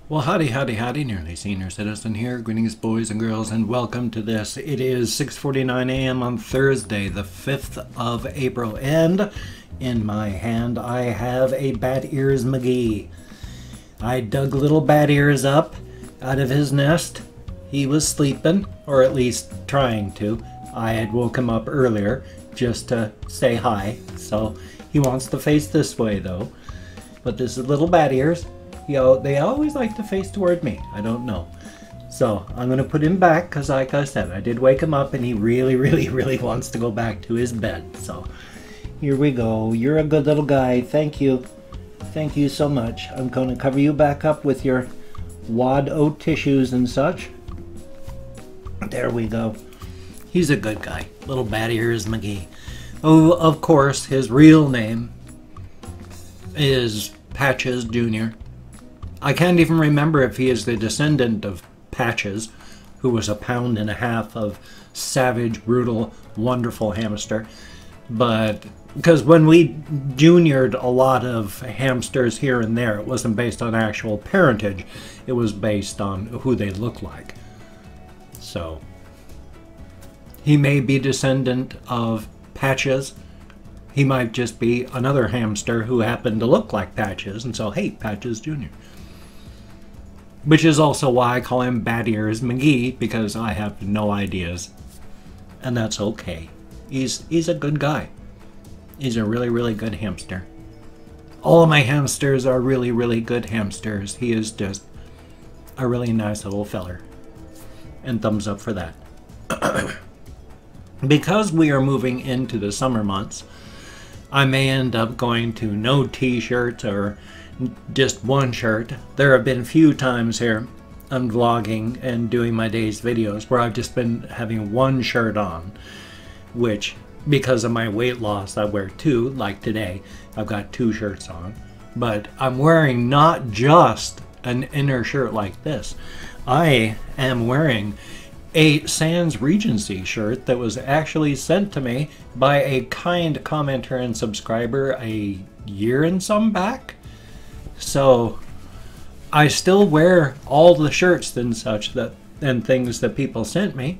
Well, howdy, howdy, howdy, nearly senior citizen here. Greetings, boys and girls, and welcome to this. It is 6:49 a.m. on Thursday, the 5th of April, and in my hand I have a Bat Ears McGee. I dug little Bat Ears up out of his nest. He was sleeping, or at least trying to. I had woke him up earlier just to say hi, so he wants to face this way though. But this is little Bat Ears. They always like to face toward me. I don't know. So I'm going to put him back because, like I said, I did wake him up and he really wants to go back to his bed. So here we go. You're a good little guy. Thank you. Thank you so much. I'm going to cover you back up with your wad-o tissues and such. There we go. He's a good guy. Little Bat Ears McGee. Oh, of course, his real name is Patches Jr. I can't even remember if he is the descendant of Patches, who was a pound and a half of savage, brutal, wonderful hamster. But because when we juniored a lot of hamsters here and there, it wasn't based on actual parentage. It was based on who they look like. So he may be descendant of Patches. He might just be another hamster who happened to look like Patches, and so, hey, Patches Jr. Which is also why I call him Bat Ears McGee, because I have no ideas. And that's okay. He's a good guy. He's a really good hamster. All of my hamsters are really good hamsters. He is just a really nice little feller. And thumbs up for that. Because we are moving into the summer months, I may end up going to no t-shirts or just one shirt. There have been few times here I'm vlogging and doing my day's videos where I've just been having one shirt on, which because of my weight loss I wear two. Like today I've got two shirts on, but I'm wearing not just an inner shirt like this. I am wearing a Sans Regency shirt that was actually sent to me by a kind commenter and subscriber a year and some back. So I still wear all the shirts and such and things that people sent me,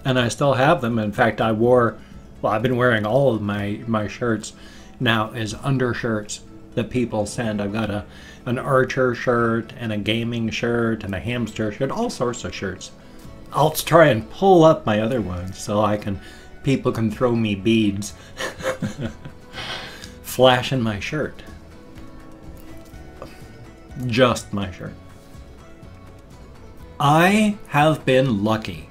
and I still have them. In fact, I've been wearing all of my shirts now as undershirts that people send. I've got an archer shirt and a gaming shirt and a hamster shirt, all sorts of shirts. I'll try and pull up my other ones so people can throw me beads flashing my shirt. Just my shirt. I have been lucky.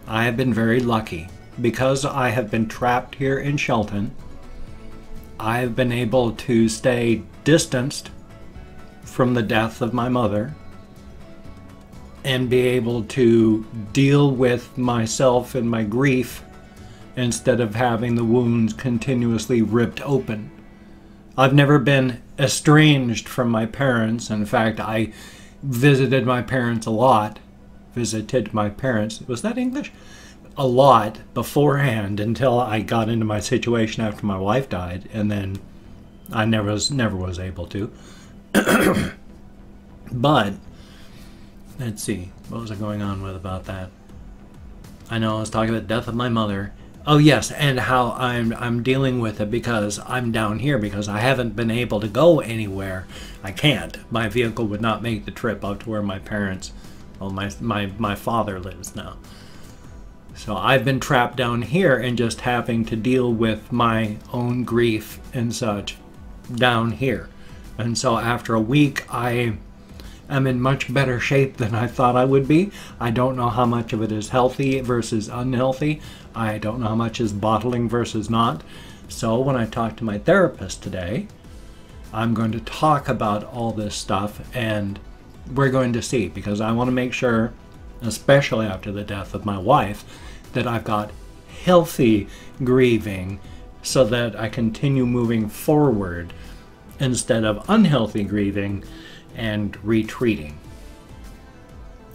I have been very lucky. Because I have been trapped here in Shelton, I have been able to stay distanced from the death of my mother and be able to deal with myself and my grief instead of having the wounds continuously ripped open. I've never been estranged from my parents. In fact, I visited my parents a lot. Visited my parents. Was that English? A lot beforehand until I got into my situation after my wife died, and then I never was able to. But let's see, what was I going on with about that? I know I was talking about the death of my mother. Oh yes, and how I'm dealing with it because I'm down here because I haven't been able to go anywhere. I can't. My vehicle would not make the trip up to where my parents, well, my father lives now. So I've been trapped down here and just having to deal with my own grief and such down here. And so after a week, I am in much better shape than I thought I would be. I don't know how much of it is healthy versus unhealthy. I don't know how much is bottling versus not. So when I talk to my therapist today, I'm going to talk about all this stuff and we're going to see, because I want to make sure, especially after the death of my wife, that I've got healthy grieving so that I continue moving forward instead of unhealthy grieving and retreating.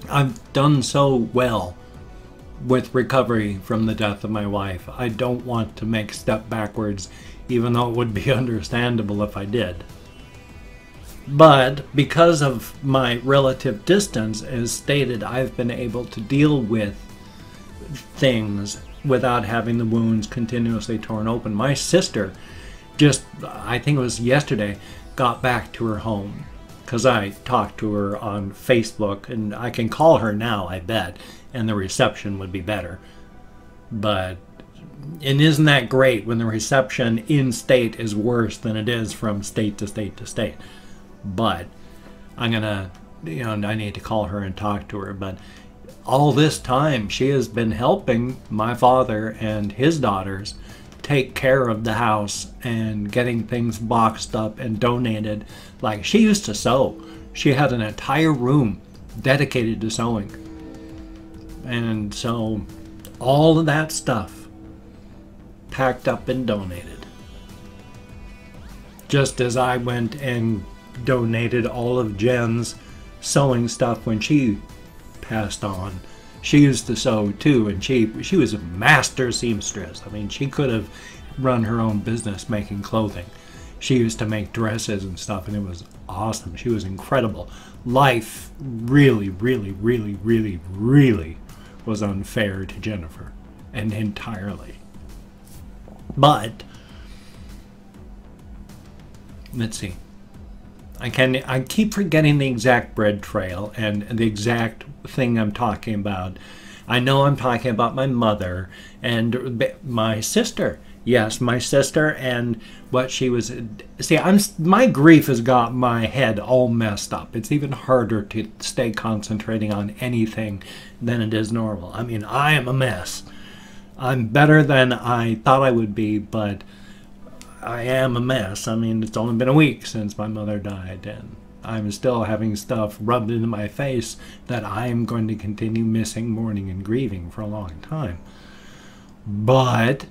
I've done so well with recovery from the death of my wife. I don't want to make a step backwards, even though it would be understandable if I did. But because of my relative distance, as stated, I've been able to deal with things without having the wounds continuously torn open. My sister just, I think it was yesterday, got back to her home because I talked to her on Facebook, and I can call her now, I bet, and the reception would be better. But, and isn't that great when the reception in state is worse than it is from state to state to state? But I'm gonna, I need to call her and talk to her. But all this time she has been helping my father and his daughters take care of the house and getting things boxed up and donated. Like, she used to sew. She had an entire room dedicated to sewing. And so all of that stuff packed up and donated. Just as I went and donated all of Jen's sewing stuff when she passed on. She used to sew too, and she was a master seamstress. I mean, she could have run her own business making clothing. She used to make dresses and stuff, and it was awesome. She was incredible. Life really, really, really, really, really was unfair to Jennifer, and entirely. But let's see. I keep forgetting the exact bread trail and the exact thing I'm talking about. I know I'm talking about my mother and my sister. Yes, my sister and what she was. See, my grief has got my head all messed up. It's even harder to stay concentrating on anything than it is normal. I mean, I am a mess. I'm better than I thought I would be, but I am a mess. I mean, it's only been a week since my mother died, and I'm still having stuff rubbed into my face that I'm going to continue missing, mourning, and grieving for a long time. But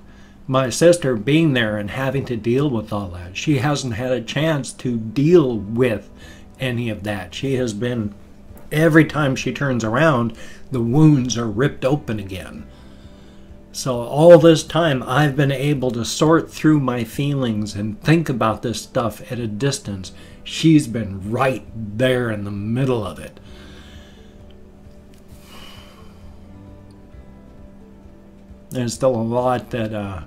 my sister being there and having to deal with all that, she hasn't had a chance to deal with any of that. She has been, every time she turns around, the wounds are ripped open again. So all this time I've been able to sort through my feelings and think about this stuff at a distance. She's been right there in the middle of it. There's still a lot that,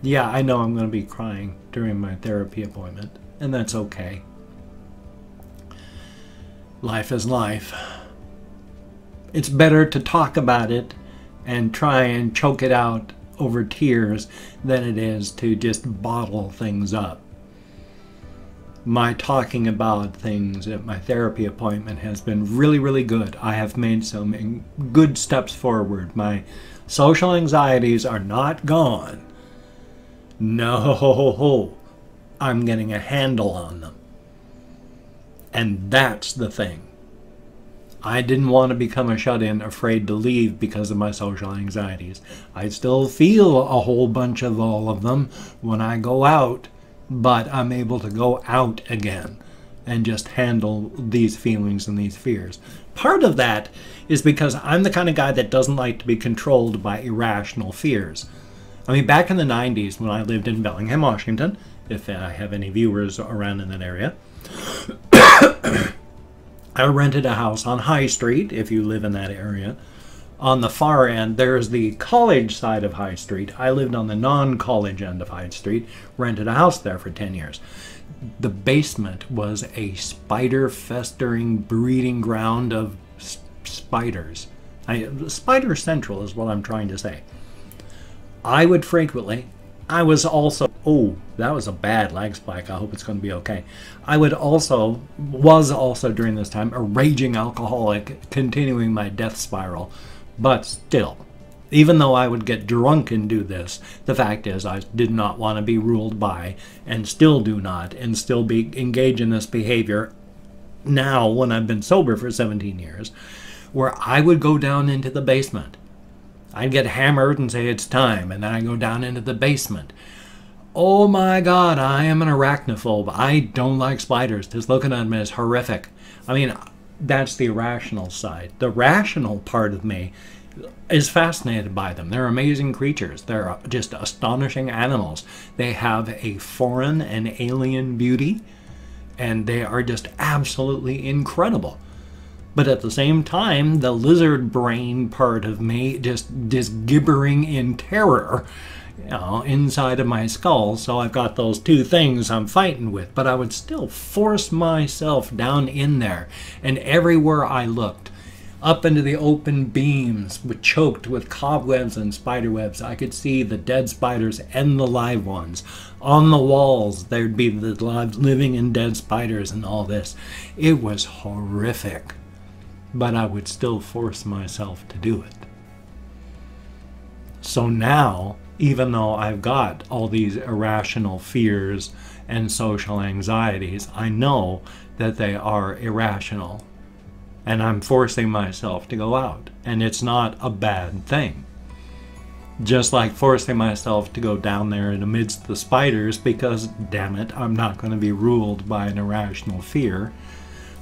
yeah, I know I'm going to be crying during my therapy appointment, and that's okay. Life is life. It's better to talk about it and try and choke it out over tears than it is to just bottle things up. My talking about things at my therapy appointment has been really, really good. I have made some good steps forward. My social anxieties are not gone. No, I'm getting a handle on them. And that's the thing. I didn't want to become a shut-in, afraid to leave because of my social anxieties. I still feel a whole bunch of all of them when I go out, but I'm able to go out again and just handle these feelings and these fears. Part of that is because I'm the kind of guy that doesn't like to be controlled by irrational fears. I mean, back in the 90s when I lived in Bellingham, Washington, if I have any viewers around in that area, I rented a house on High Street, if you live in that area. On the far end, there's the college side of High Street. I lived on the non-college end of High Street, rented a house there for 10 years. The basement was a spider-festering breeding ground of spiders. Spider Central is what I'm trying to say. I would frequently... I was also, oh, that was a bad leg spike. I hope it's going to be okay. I was also during this time a raging alcoholic, continuing my death spiral. But still, even though I would get drunk and do this, the fact is I did not want to be ruled by, and still do not, and still engage in this behavior now when I've been sober for 17 years, where I would go down into the basement. I'd get hammered and say it's time, and then I'd go down into the basement. Oh my God, I am an arachnophobe. I don't like spiders. Just looking at them is horrific. I mean, that's the irrational side. The rational part of me is fascinated by them. They're amazing creatures. They're just astonishing animals. They have a foreign and alien beauty, and they are just absolutely incredible. But at the same time, the lizard brain part of me just gibbering in terror, inside of my skull. So I've got those two things I'm fighting with, but I would still force myself down in there. And everywhere I looked, up into the open beams, choked with cobwebs and spider webs, I could see the dead spiders and the live ones. On the walls, there'd be the live, living and dead spiders and all this. It was horrific. But I would still force myself to do it. So now, even though I've got all these irrational fears and social anxieties, I know that they are irrational. And I'm forcing myself to go out. And it's not a bad thing. Just like forcing myself to go down there and amidst the spiders because, damn it, I'm not going to be ruled by an irrational fear.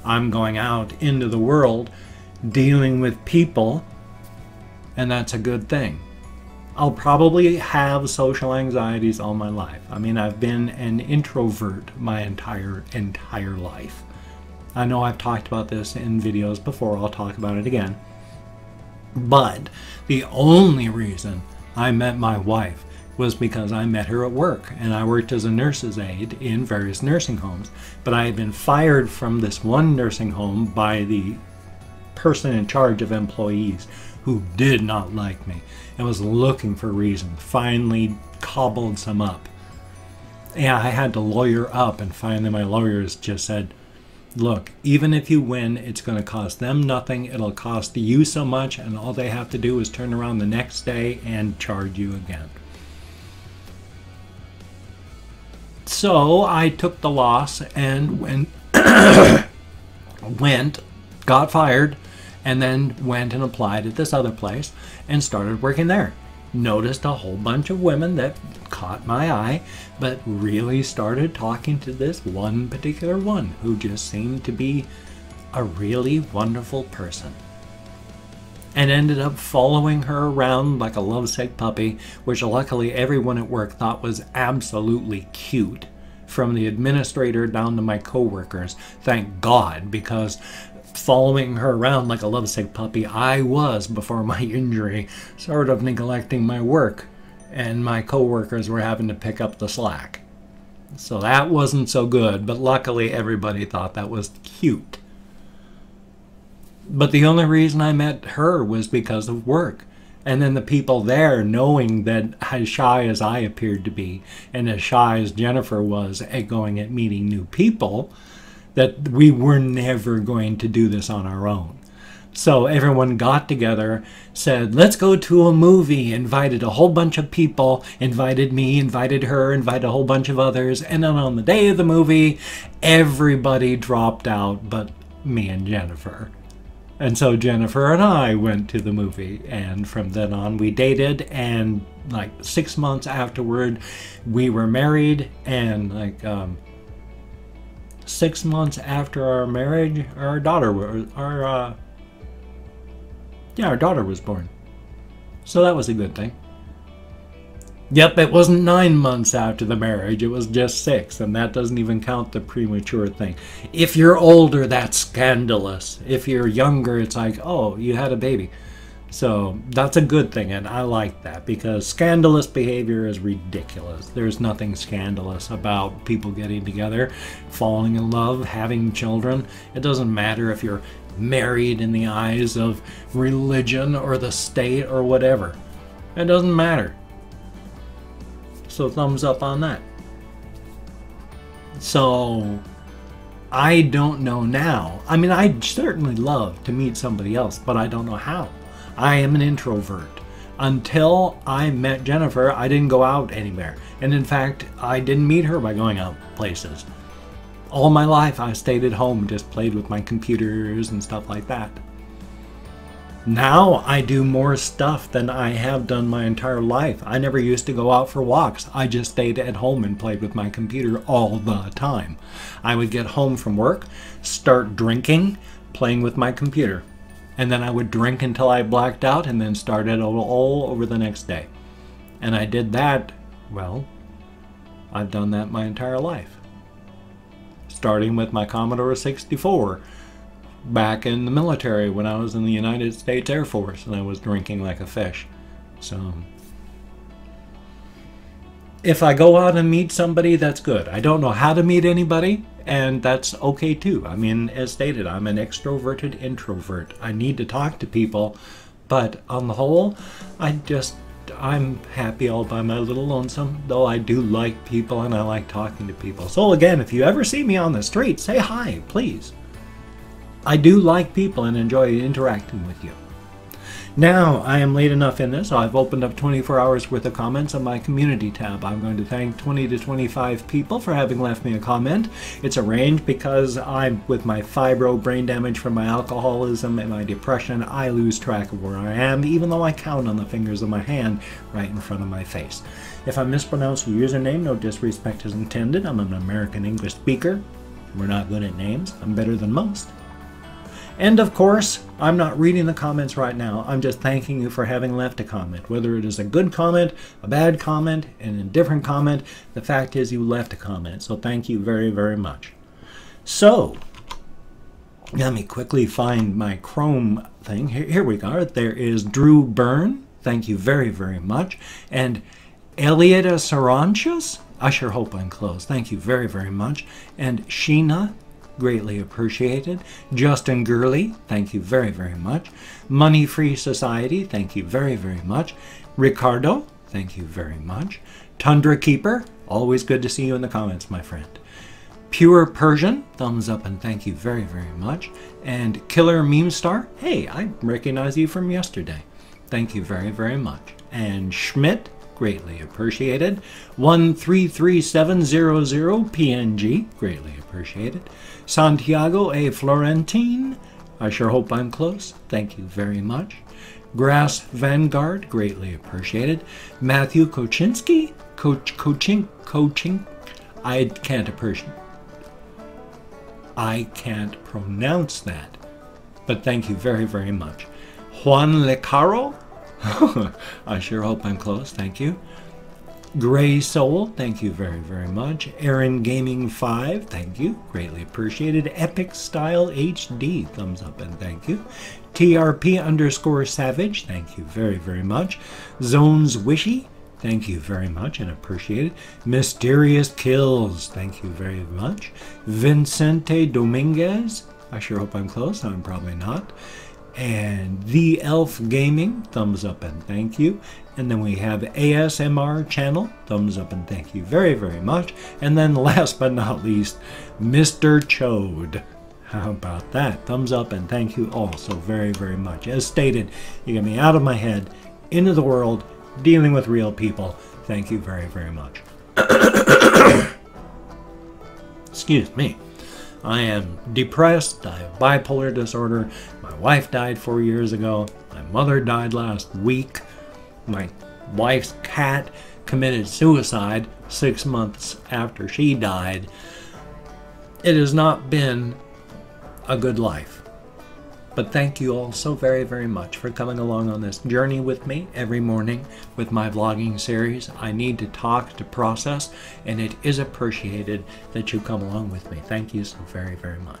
I'm going out into the world dealing with people, and that's a good thing. I'll probably have social anxieties all my life. I mean, I've been an introvert my entire life. I know I've talked about this in videos before. I'll talk about it again. But the only reason I met my wife was because I met her at work, and I worked as a nurse's aide in various nursing homes. But I had been fired from this one nursing home by the person in charge of employees who did not like me and was looking for reason. Finally cobbled some up. And I had to lawyer up, and finally my lawyers just said, look, even if you win, it's going to cost them nothing. It'll cost you so much, and all they have to do is turn around the next day and charge you again. So I took the loss and got fired, and then went and applied at this other place and started working there. Noticed a whole bunch of women that caught my eye, but really started talking to this one particular one who just seemed to be a really wonderful person. And ended up following her around like a lovesick puppy, which luckily everyone at work thought was absolutely cute. From the administrator down to my coworkers, thank God, because following her around like a lovesick puppy, I was, before my injury, sort of neglecting my work, and my coworkers were having to pick up the slack. So that wasn't so good, but luckily everybody thought that was cute. But the only reason I met her was because of work. And then the people there, knowing that as shy as I appeared to be, and as shy as Jennifer was at going at meeting new people, that we were never going to do this on our own. So everyone got together, said, let's go to a movie, invited a whole bunch of people, invited me, invited her, invited a whole bunch of others, and then on the day of the movie, everybody dropped out but me and Jennifer. And so Jennifer and I went to the movie, and from then on we dated, and like 6 months afterward we were married, and like 6 months after our marriage, our daughter was born. So that was a good thing. Yep, it wasn't 9 months after the marriage, it was just 6, and that doesn't even count the premature thing. If you're older, that's scandalous. If you're younger, it's like, oh, you had a baby. So that's a good thing, and I like that, because scandalous behavior is ridiculous. There's nothing scandalous about people getting together, falling in love, having children. It doesn't matter if you're married in the eyes of religion or the state or whatever. It doesn't matter. So thumbs up on that. So I don't know now. I mean, I'd certainly love to meet somebody else, but I don't know how. I am an introvert. Until I met Jennifer, I didn't go out anywhere. And in fact, I didn't meet her by going out places. All my life I stayed at home, just played with my computers and stuff like that. Now I do more stuff than I have done my entire life. I never used to go out for walks. I just stayed at home and played with my computer all the time. I would get home from work, start drinking, playing with my computer. And then I would drink until I blacked out and then start it all over the next day. And I did that, well, I've done that my entire life. starting with my Commodore 64 back in the military when I was in the United States Air Force and I was drinking like a fish. So if I go out and meet somebody, that's good. I don't know how to meet anybody, and that's okay too. I mean, as stated, I'm an extroverted introvert. I need to talk to people, but on the whole, I'm happy all by my little lonesome, though I do like people and I like talking to people. So again, if you ever see me on the street, say hi, please. I do like people and enjoy interacting with you. Now, I am late enough in this, so I've opened up 24 hours worth of comments on my community tab. I'm going to thank 20 to 25 people for having left me a comment. It's arranged because with my fibro, brain damage from my alcoholism and my depression, I lose track of where I am, even though I count on the fingers of my hand right in front of my face. If I mispronounce your username, no disrespect is intended. I'm an American English speaker. We're not good at names. I'm better than most. And of course, I'm not reading the comments right now. I'm just thanking you for having left a comment. Whether it is a good comment, a bad comment, an indifferent comment, the fact is you left a comment. So thank you very, very much. So, let me quickly find my Chrome thing. Here we go. There is Drew Byrne. Thank you very, very much. And Elietta Saranchus. I sure hope I'm close. Thank you very, very much. And Sheena. Greatly appreciated. Justin Gurley, thank you very, very much. Money Free Society, thank you very, very much. Ricardo, thank you very much. Tundra Keeper, always good to see you in the comments, my friend. Pure Persian, thumbs up and thank you very, very much. And Killer Meme Star, hey, I recognize you from yesterday. Thank you very, very much. And Schmidt, greatly appreciated. 133700 PNG, greatly appreciated. Santiago A. Florentine, I sure hope I'm close. Thank you very much. Grass Vanguard, greatly appreciated. Matthew Koczynski, coaching. I can't pronounce that, but thank you very, very much. Juan Lecaro, I sure hope I'm close. Thank you. Gray Soul, thank you very, very much. Aaron Gaming 5, thank you. Greatly appreciated. Epic Style HD, thumbs up and thank you. TRP_Savage, thank you very, very much. Zones Wishy, thank you very much and appreciated. Mysterious Kills, thank you very much. Vincente Dominguez, I sure hope I'm close. I'm probably not. And The Elf Gaming, thumbs up and thank you. And then we have ASMR channel, thumbs up and thank you very, very much. And then last but not least, Mr. Chode. How about that? Thumbs up and thank you all so very, very much. As stated, you get me out of my head, into the world, dealing with real people. Thank you very, very much. Excuse me. I am depressed. I have bipolar disorder. My wife died 4 years ago. My mother died last week. My wife's cat committed suicide 6 months after she died. It has not been a good life. But thank you all so very, very much for coming along on this journey with me every morning with my vlogging series. I need to talk, to process, and it is appreciated that you come along with me. Thank you so very, very much.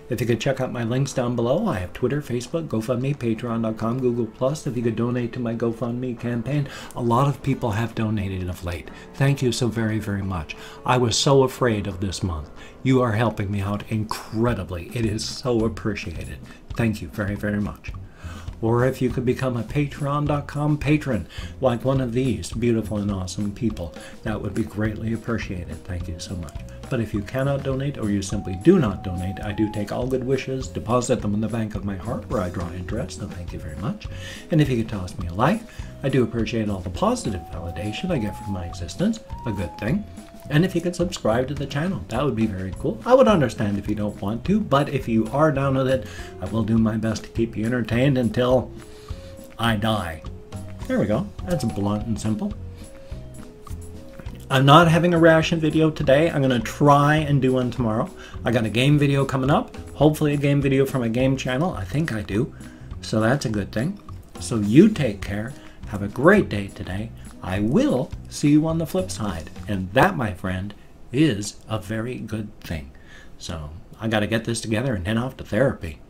If you could check out my links down below, I have Twitter, Facebook, GoFundMe, Patreon.com, Google+. If you could donate to my GoFundMe campaign, a lot of people have donated of late. Thank you so very, very much. I was so afraid of this month. You are helping me out incredibly. It is so appreciated. Thank you very, very much. Or if you could become a Patreon.com patron, like one of these beautiful and awesome people, that would be greatly appreciated. Thank you so much. But if you cannot donate or you simply do not donate, I do take all good wishes, deposit them in the bank of my heart where I draw interest, so thank you very much. And if you could toss me a like, I do appreciate all the positive validation I get from my existence, a good thing. And if you could subscribe to the channel, that would be very cool. I would understand if you don't want to, but if you are down with it, I will do my best to keep you entertained until I die. There we go. That's blunt and simple. I'm not having a reaction video today. I'm going to try and do one tomorrow. I got a game video coming up. Hopefully a game video from a game channel. I think I do. So that's a good thing. So you take care. Have a great day today. I will see you on the flip side. And that, my friend, is a very good thing. So I got to get this together and head off to therapy.